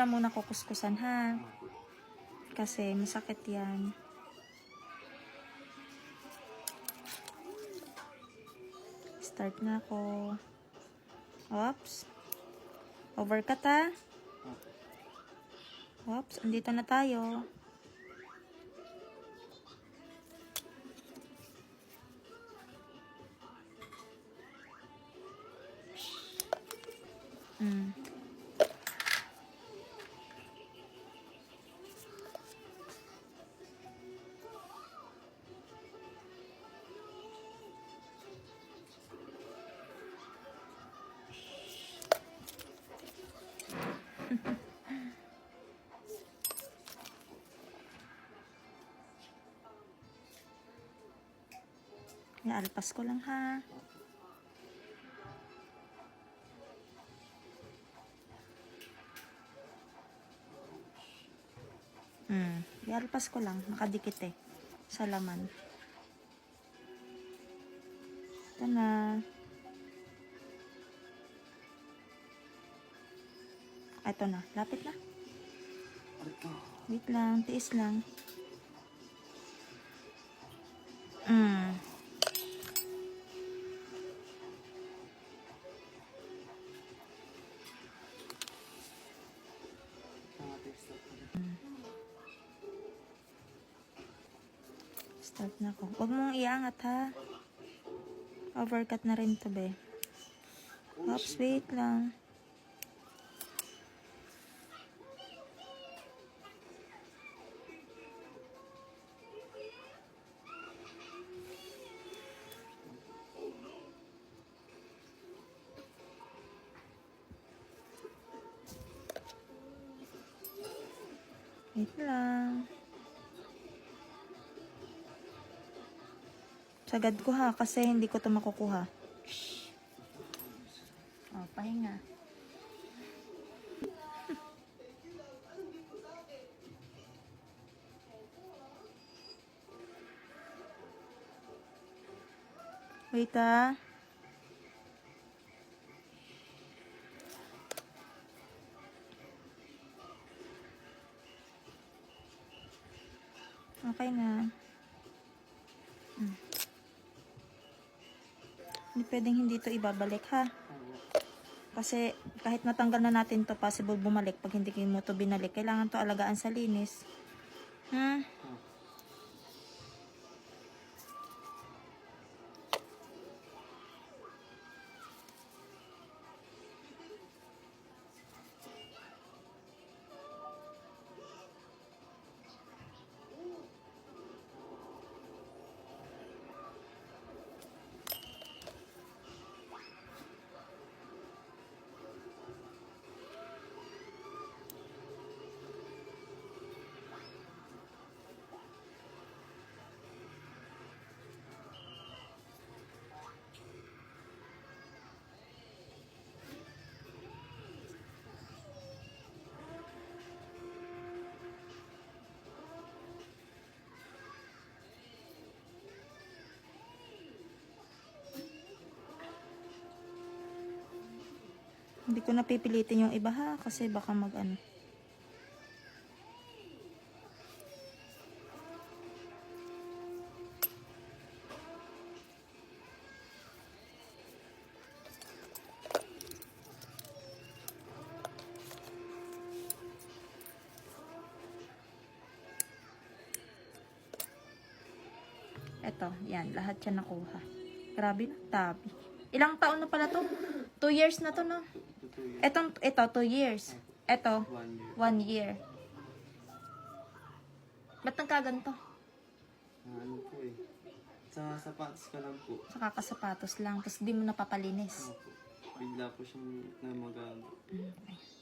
ka muna kukuskusan, ha? Kasi masakit yan. Start na ako. Oops. Overcut, ha? Oops, andito na tayo. Alpas ko lang, ha? Ialpas ko lang. Nakadikit eh. Sa laman. Ito na. Ito na. Lapit na. Wait lang. Tiis lang. Start na ako. Huwag mong iangat, ha? Overcut na rin to, be. Oops, wait lang. Wait lang. Sagad ko, ha, kasi hindi ko to makukuha. Oh, pahinga. Wait, ha. Okay na. Hindi pwedeng hindi to ibabalik, ha? Kasi kahit matanggal na natin to, possible bumalik pag hindi mo to binalik. Kailangan to alagaan sa linis. Ha? Hindi ko napipilitin yung iba, ha, kasi baka mag-ano. Eto, yan, lahat siya nakuha. Grabe na, tabi. Ilang taon na pala to? 2 years na to, no? Ito, 2 years. Ito, 1 year. Ba't nagkaganto? Ano po eh. Sa sapatos ka lang po. Sa kakasapatos lang, tapos di mo napapalinis. Bigla po siyang namagago. Okay.